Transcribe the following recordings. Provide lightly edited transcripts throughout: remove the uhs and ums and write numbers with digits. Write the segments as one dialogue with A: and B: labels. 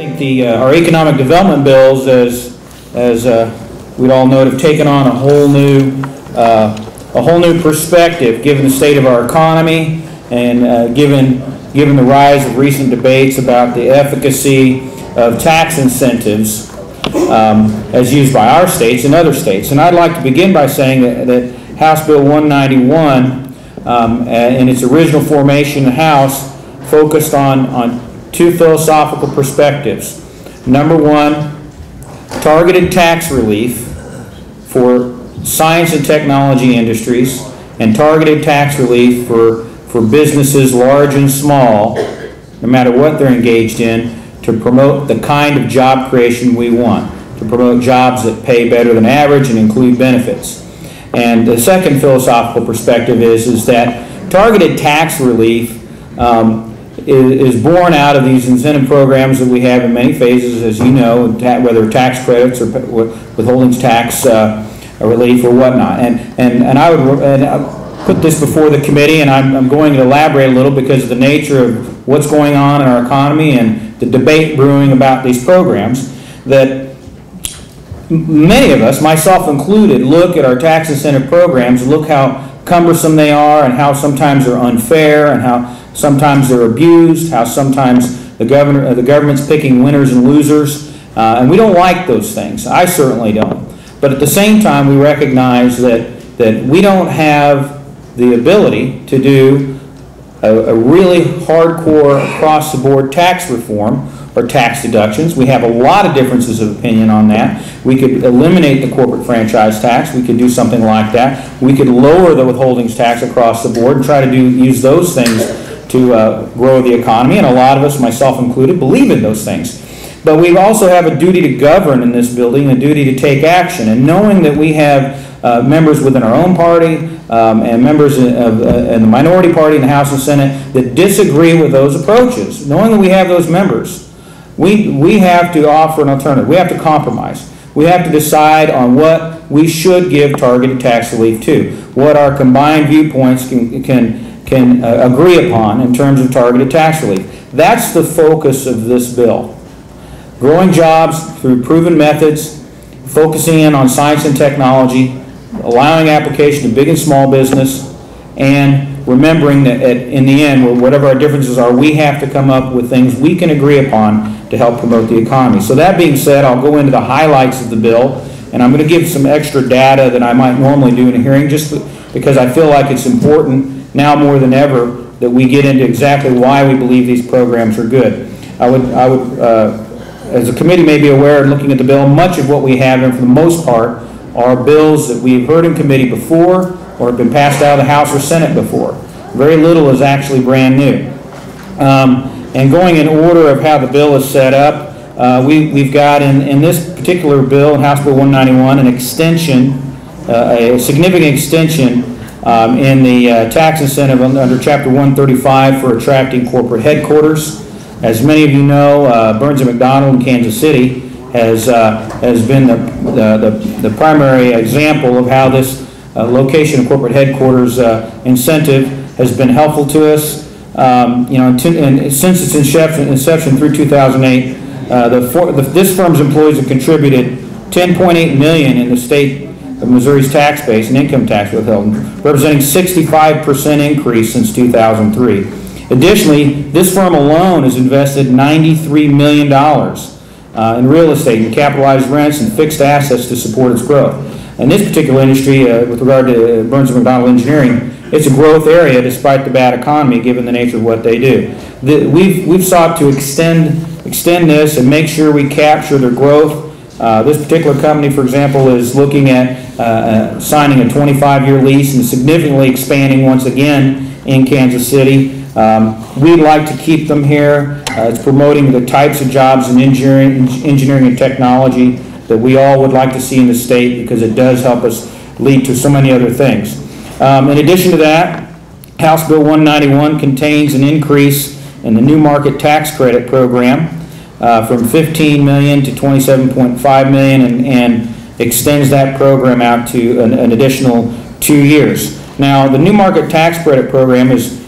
A: Our economic development bills, as we'd all know, have taken on a whole new perspective, given the state of our economy and given the rise of recent debates about the efficacy of tax incentives as used by our states and other states. And I'd like to begin by saying that House Bill 191, in its original formation in the House, focused on two philosophical perspectives. Number one, targeted tax relief for science and technology industries, and targeted tax relief for businesses large and small, no matter what they're engaged in, to promote the kind of job creation we want, to promote jobs that pay better than average and include benefits. And the second philosophical perspective is that targeted tax relief is born out of these incentive programs that we have in many phases, as you know, whether tax credits or withholdings tax relief or whatnot. And I would put this before the committee, and I'm going to elaborate a little because of the nature of what's going on in our economy and the debate brewing about these programs, that many of us, myself included, look at our tax incentive programs, look how cumbersome they are and how sometimes they're unfair and how sometimes they're abused, how sometimes the government's picking winners and losers, and we don't like those things. I certainly don't. But at the same time, we recognize that we don't have the ability to do a really hardcore across-the-board tax reform or tax deductions. We have a lot of differences of opinion on that. We could eliminate the corporate franchise tax. We could do something like that. We could lower the withholdings tax across the board and try to use those things to grow the economy, and a lot of us, myself included, believe in those things. But we also have a duty to govern in this building, a duty to take action, and knowing that we have members within our own party and members in the minority party in the House and Senate that disagree with those approaches, knowing that we have those members, we have to offer an alternative. We have to compromise. We have to decide on what we should give targeted tax relief to, what our combined viewpoints can agree upon in terms of targeted tax relief. That's the focus of this bill. Growing jobs through proven methods, focusing in on science and technology, allowing application to big and small business, and remembering that in the end, whatever our differences are, we have to come up with things we can agree upon to help promote the economy. So that being said, I'll go into the highlights of the bill, and I'm going to give some extra data that I might normally do in a hearing just because I feel like it's important now more than ever that we get into exactly why we believe these programs are good. I would as the committee may be aware, looking at the bill, much of what we have, and for the most part, are bills that we've heard in committee before or have been passed out of the House or Senate before. Very little is actually brand new. And going in order of how the bill is set up, we've got in this particular bill, in House Bill 191, an extension, a significant extension in the tax incentive under Chapter 135 for attracting corporate headquarters. As many of you know, Burns & McDonnell in Kansas City has been the primary example of how this location of corporate headquarters incentive has been helpful to us. Since its inception through 2008, this firm's employees have contributed $10.8 million in the state of Missouri's tax base and income tax withheld, representing 65% increase since 2003. Additionally, this firm alone has invested $93 million in real estate and capitalized rents and fixed assets to support its growth. In this particular industry, with regard to Burns & McDonnell Engineering, it's a growth area despite the bad economy given the nature of what they do. We've sought to extend this and make sure we capture their growth. This particular company, for example, is looking at signing a 25-year lease and significantly expanding once again in Kansas City. We'd like to keep them here. It's promoting the types of jobs in engineering and technology that we all would like to see in the state because it does help us lead to so many other things. In addition to that, House Bill 191 contains an increase in the New Market Tax Credit Program from $15 million to $27.5 million and extends that program out to an additional 2 years. Now, the New Market Tax Credit Program is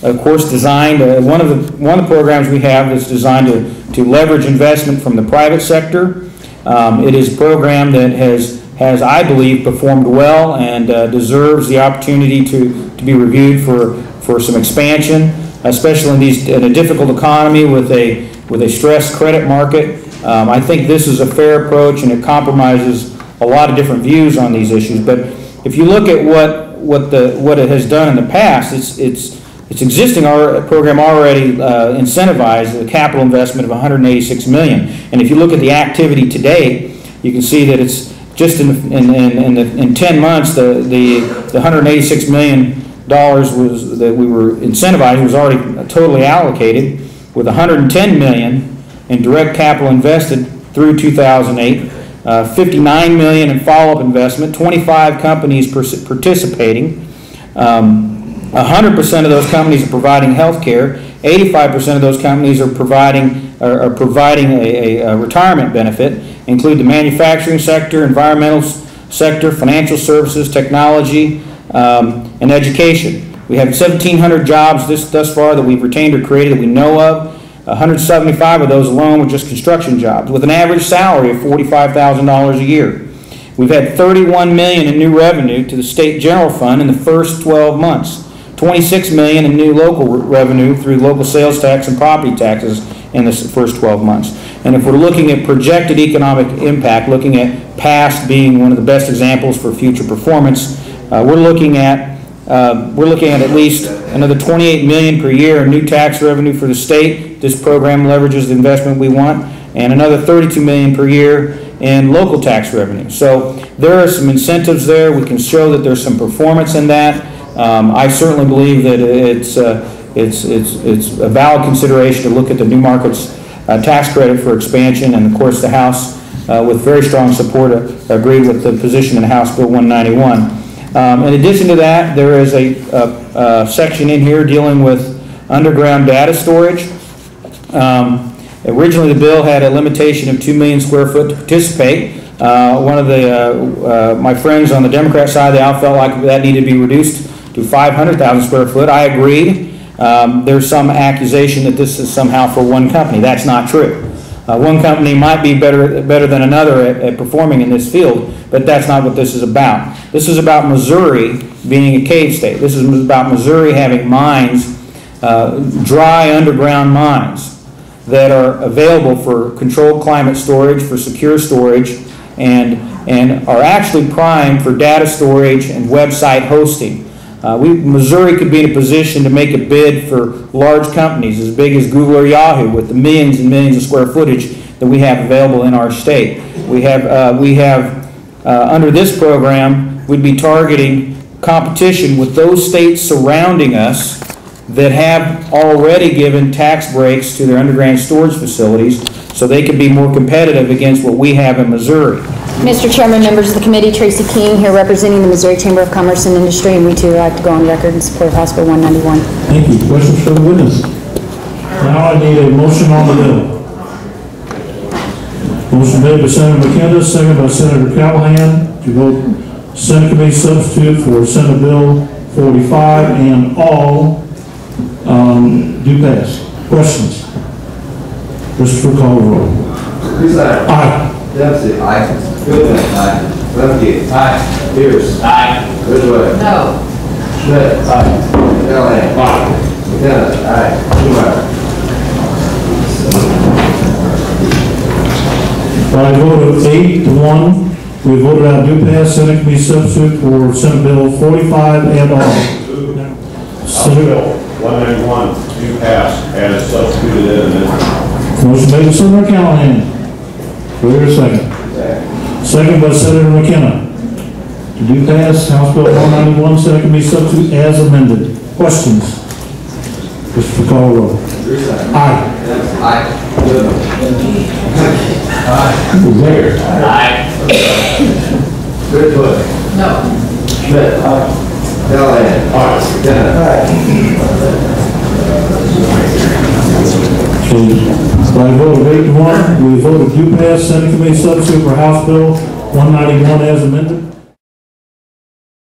A: of course, designed, one of the programs we have is designed to leverage investment from the private sector. It is a program that has, I believe, performed well and deserves the opportunity to be reviewed for some expansion, especially in a difficult economy with a stressed credit market. I think this is a fair approach, and it compromises a lot of different views on these issues. But if you look at what it has done in the past, its existing program already incentivized a capital investment of $186 million. And if you look at the activity today, you can see that it's just in 10 months, the $186 million that we were incentivizing was already totally allocated, with $110 million in direct capital invested through 2008, $59 million in follow-up investment, 25 companies participating. 100% of those companies are providing health care. 85% of those companies are providing a retirement benefit, include the manufacturing sector, environmental sector, financial services, technology, and education. We have 1,700 jobs thus far that we've retained or created that we know of. 175 of those alone were just construction jobs, with an average salary of $45,000 a year. We've had $31 million in new revenue to the state general fund in the first 12 months. $26 million in new local revenue through local sales tax and property taxes in the first 12 months. And if we're looking at projected economic impact, looking at past being one of the best examples for future performance, we're looking at least another $28 million per year in new tax revenue for the state. This program leverages the investment we want, and another $32 million per year in local tax revenue. So there are some incentives there. We can show that there's some performance in that. I certainly believe that it's a valid consideration to look at the new markets tax credit for expansion, and of course the House, with very strong support, agreed with the position in House Bill 191. In addition to that, there is a section in here dealing with underground data storage. Originally, the bill had a limitation of 2 million square foot to participate. One of my friends on the Democrat side of the aisle felt like that needed to be reduced to 500,000 square foot. I agreed. There's some accusation that this is somehow for one company. That's not true. One company might be better than another at performing in this field, but that's not what this is about. This is about Missouri being a cave state. This is about Missouri having mines, dry underground mines, that are available for controlled climate storage, for secure storage, and are actually primed for data storage and website hosting. Missouri could be in a position to make a bid for large companies as big as Google or Yahoo, with the millions and millions of square footage that we have available in our state. We have under this program, we'd be targeting competition with those states surrounding us that have already given tax breaks to their underground storage facilities, so they can be more competitive against what we have in Missouri.
B: Mr. Chairman, members of the committee, Tracy King here representing the Missouri Chamber of Commerce and Industry, and we too would like to go on record in support of House Bill 191.
C: Thank you. Questions for the witness? Now I need a motion on the bill. Motion made by Senator McKenna, seconded by Senator Callahan to vote Senate Committee substitute for Senate Bill 45 and all do pass. Questions? Christopher, call the roll.
D: Preside.
C: Aye.
D: Dempsey. Aye. Goodman. Aye. Lemke. Aye. Pierce. Aye. Ridgeway.
B: No.
D: Schmidt. Aye. Callahan.
C: Aye.
D: McKenna. Aye. Schumeyer.
C: By a vote of 8-1, we voted out do pass Senate Committee substitute for Senate Bill 45 and all.
E: Bill 191 do pass as substituted in amendment.
C: Motion made by Senator Callahan. Do I hear a second? Second by Senator McKenna. To do pass House Bill 191, Senate Committee substitute as amended. Questions? Christopher, call the roll. Aye.
D: Aye. Goodman. Aye.
C: Who's there?
D: Aye. Ridgeway.
B: No.
D: Schmidt. Aye. Callahan. Aye. McKenna.
C: By a vote of 8-1, we voted do pass Senate Committee substitute for House Bill 191 as amended.